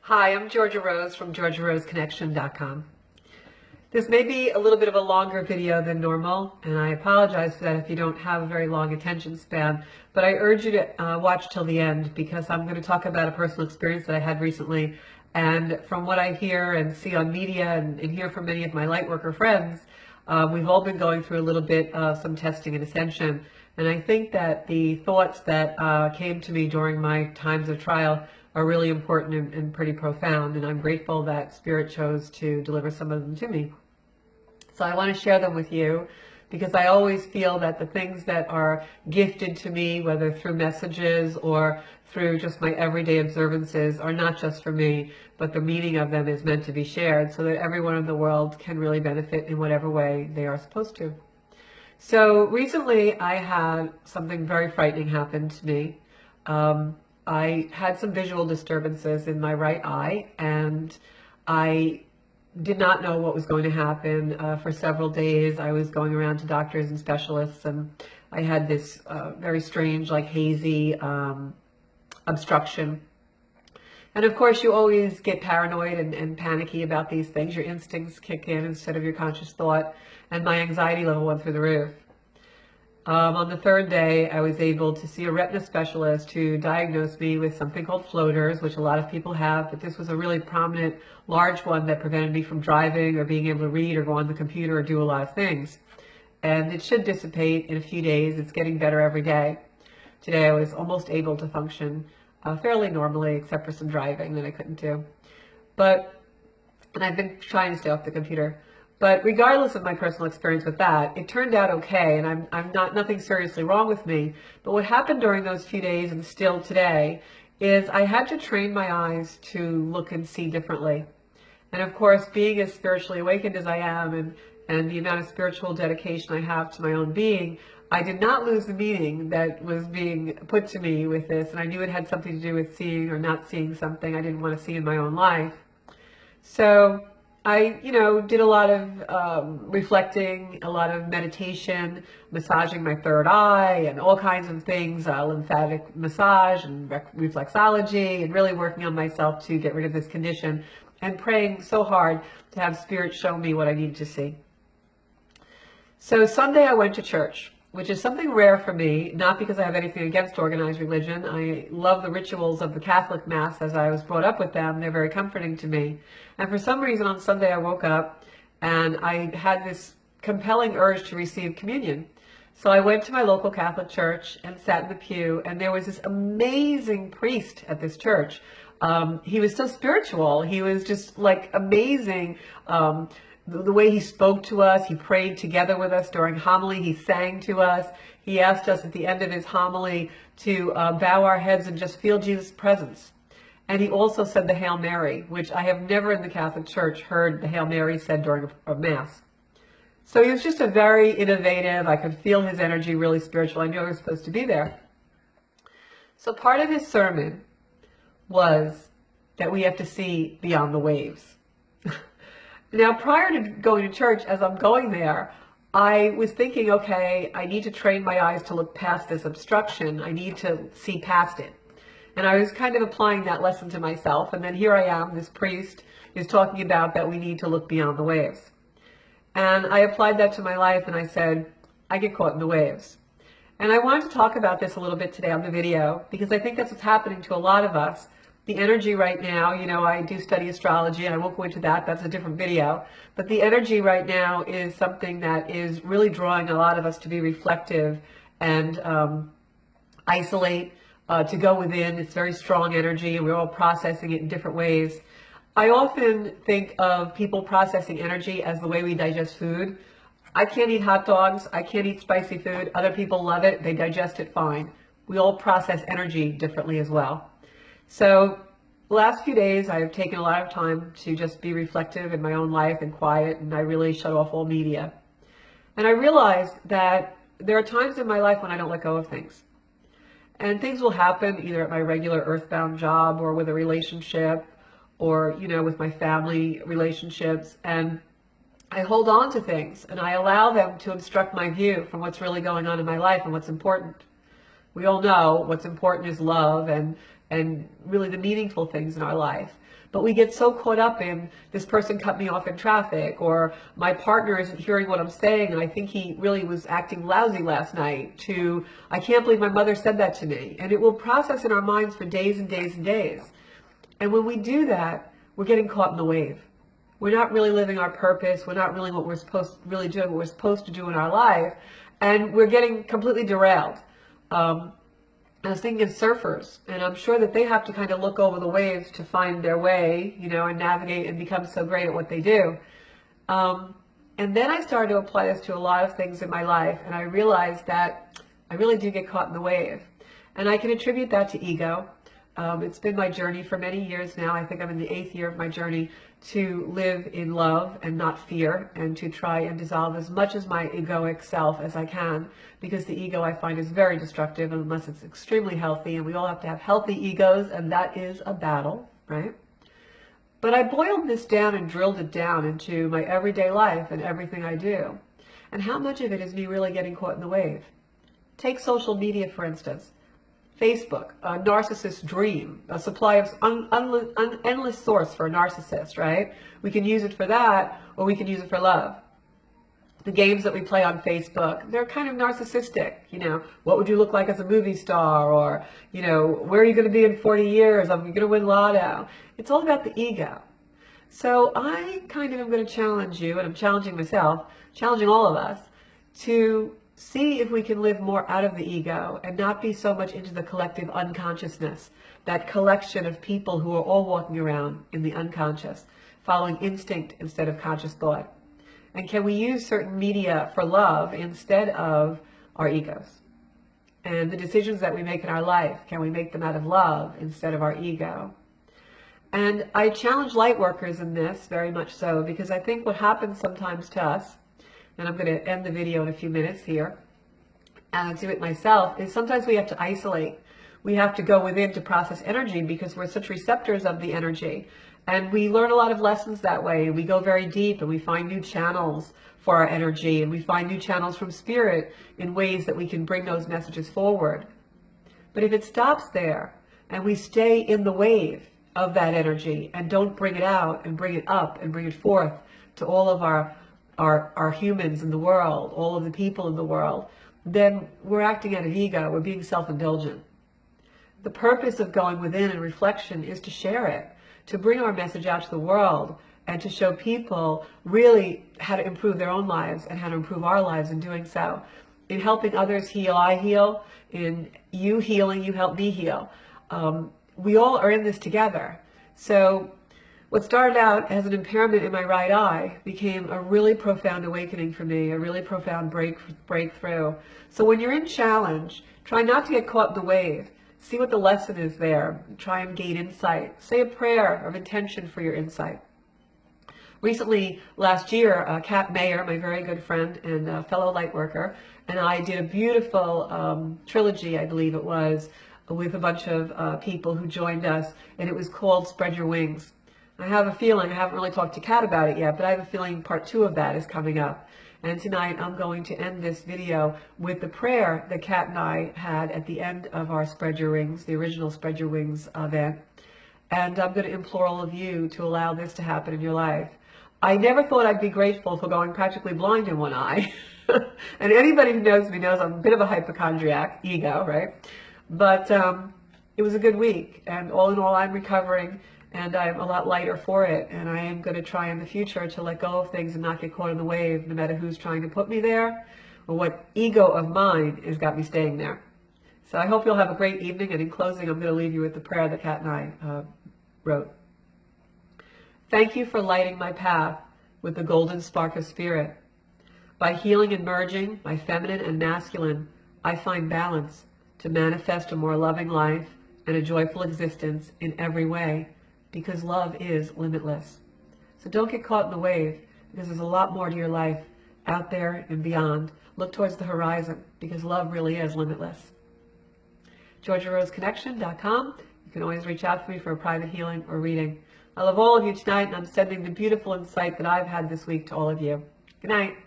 Hi, I'm Georgia Rose from GeorgiaRoseConnection.com. This may be a little bit of a longer video than normal, and I apologize for that if you don't have a very long attention span, but I urge you to watch till the end because I'm going to talk about a personal experience that I had recently, and from what I hear and see on media and hear from many of my lightworker friends, we've all been going through a little bit of some testing and ascension, and I think that the thoughts that came to me during my times of trial are really important and pretty profound, and I'm grateful that Spirit chose to deliver some of them to me. So I want to share them with you because I always feel that the things that are gifted to me, whether through messages or through just my everyday observances, are not just for me, but the meaning of them is meant to be shared so that everyone in the world can really benefit in whatever way they are supposed to. So recently I had something very frightening happen to me. I had some visual disturbances in my right eye, and I did not know what was going to happen. For several days I was going around to doctors and specialists, and I had this very strange, like hazy obstruction. And of course you always get paranoid and panicky about these things. Your instincts kick in instead of your conscious thought, and my anxiety level went through the roof. On the third day, I was able to see a retina specialist who diagnosed me with something called floaters, which a lot of people have, but this was a really prominent, large one that prevented me from driving or being able to read or go on the computer or do a lot of things. And it should dissipate in a few days. It's getting better every day. Today I was almost able to function fairly normally, except for some driving that I couldn't do. And I've been trying to stay off the computer. But regardless of my personal experience with that, it turned out okay, and I'm nothing seriously wrong with me. But what happened during those few days and still today is I had to train my eyes to look and see differently. And of course, being as spiritually awakened as I am and the amount of spiritual dedication I have to my own being, I did not lose the meaning that was being put to me with this, and I knew it had something to do with seeing or not seeing something I didn't want to see in my own life. So I, did a lot of reflecting, a lot of meditation, massaging my third eye, and all kinds of things, lymphatic massage and reflexology, and really working on myself to get rid of this condition, and praying so hard to have Spirit show me what I needed to see. So Sunday I went to church, which is something rare for me, not because I have anything against organized religion. I love the rituals of the Catholic Mass as I was brought up with them. They're very comforting to me. And for some reason on Sunday I woke up and I had this compelling urge to receive communion. So I went to my local Catholic church and sat in the pew, and there was this amazing priest at this church. He was so spiritual. He was just like amazing. The way he spoke to us, he prayed together with us during homily, he sang to us. He asked us at the end of his homily to bow our heads and just feel Jesus' presence. And he also said the Hail Mary, which I have never in the Catholic Church heard the Hail Mary said during a Mass. So he was just a very innovative, I could feel his energy, really spiritual. I knew I was supposed to be there. So part of his sermon was that we have to see beyond the waves. Now, prior to going to church, as I'm going there, I was thinking, okay, I need to train my eyes to look past this obstruction. I need to see past it. And I was kind of applying that lesson to myself. And then here I am, this priest is talking about that we need to look beyond the waves. And I applied that to my life, and I said, I get caught in the waves. And I wanted to talk about this a little bit today on the video, because I think that's what's happening to a lot of us. The energy right now, I do study astrology, and I won't go into that. That's a different video. But the energy right now is something that is really drawing a lot of us to be reflective and isolate, to go within. It's very strong energy, and we're all processing it in different ways. I often think of people processing energy as the way we digest food. I can't eat hot dogs. I can't eat spicy food. Other people love it. They digest it fine. We all process energy differently as well. So the last few days I've taken a lot of time to just be reflective in my own life and quiet, and I really shut off all media. And I realized that there are times in my life when I don't let go of things. And things will happen either at my regular earthbound job or with a relationship or, with my family relationships. And I hold on to things and I allow them to obstruct my view from what's really going on in my life and what's important. We all know what's important is love, and and really the meaningful things in our life. But we get so caught up in, this person cut me off in traffic, or my partner isn't hearing what I'm saying and I think he really was acting lousy last night, to, I can't believe my mother said that to me. And it will process in our minds for days and days and days. And when we do that, we're getting caught in the wave. We're not really living our purpose. We're not really what we're supposed to really do, what we're supposed to do in our life. And we're getting completely derailed. I was thinking of surfers, and I'm sure that they have to kind of look over the waves to find their way, you know, and navigate and become so great at what they do. And then I started to apply this to a lot of things in my life, and I realized that I really do get caught in the wave. And I can attribute that to ego. It's been my journey for many years now. I think I'm in the 8th year of my journey to live in love and not fear, and to try and dissolve as much as my egoic self as I can, because the ego I find is very destructive unless it's extremely healthy, and we all have to have healthy egos, and that is a battle, right? But I boiled this down and drilled it down into my everyday life and everything I do. And how much of it is me really getting caught in the wave? Take social media, for instance. Facebook, a narcissist's dream, a supply of endless source for a narcissist, right? We can use it for that, or we can use it for love. The games that we play on Facebook, they're kind of narcissistic, you know. What would you look like as a movie star? Or, you know, where are you going to be in 40 years? I'm going to win lotto. It's all about the ego. So I kind of am going to challenge you, and I'm challenging myself, challenging all of us, to see if we can live more out of the ego and not be so much into the collective unconsciousness, that collection of people who are all walking around in the unconscious, following instinct instead of conscious thought. And can we use certain media for love instead of our egos? And the decisions that we make in our life, can we make them out of love instead of our ego? And I challenge light workers in this very much so, because I think what happens sometimes to us, and I'm going to end the video in a few minutes here, and I do it myself, is sometimes we have to isolate. We have to go within to process energy because we're such receptors of the energy. And we learn a lot of lessons that way. We go very deep and we find new channels for our energy, and we find new channels from spirit in ways that we can bring those messages forward. But if it stops there and we stay in the wave of that energy and don't bring it out and bring it up and bring it forth to all of our humans in the world, all of the people in the world, then we're acting out of ego. We're being self-indulgent. The purpose of going within and reflection is to share it, to bring our message out to the world, and to show people really how to improve their own lives and how to improve our lives in doing so. In helping others heal, I heal. In you healing, you help me heal. We all are in this together. So what started out as an impairment in my right eye became a really profound awakening for me, a really profound breakthrough. So when you're in challenge, try not to get caught in the wave. See what the lesson is there. Try and gain insight. Say a prayer of intention for your insight. Recently, last year, Kat Mayer, my very good friend and fellow light worker, and I did a beautiful trilogy, I believe it was, with a bunch of people who joined us, and it was called Spread Your Wings. I have a feeling, I haven't really talked to Kat about it yet, but I have a feeling part 2 of that is coming up. And tonight I'm going to end this video with the prayer that Kat and I had at the end of our Spread Your Wings, the original Spread Your Wings event. And I'm going to implore all of you to allow this to happen in your life. I never thought I'd be grateful for going practically blind in one eye. And anybody who knows me knows I'm a bit of a hypochondriac, ego, right? But it was a good week, and all in all I'm recovering, and I'm a lot lighter for it, and I am going to try in the future to let go of things and not get caught in the wave, no matter who's trying to put me there or what ego of mine has got me staying there. So I hope you'll have a great evening, and in closing I'm going to leave you with the prayer that Kat and I wrote. Thank you for lighting my path with the golden spark of spirit. By healing and merging my feminine and masculine, I find balance to manifest a more loving life and a joyful existence in every way, because love is limitless. So don't get caught in the wave, because there's a lot more to your life out there and beyond. Look towards the horizon, because love really is limitless. GeorgiaRoseConnection.com. You can always reach out to me for a private healing or reading. I love all of you tonight, and I'm sending the beautiful insight that I've had this week to all of you. Good night.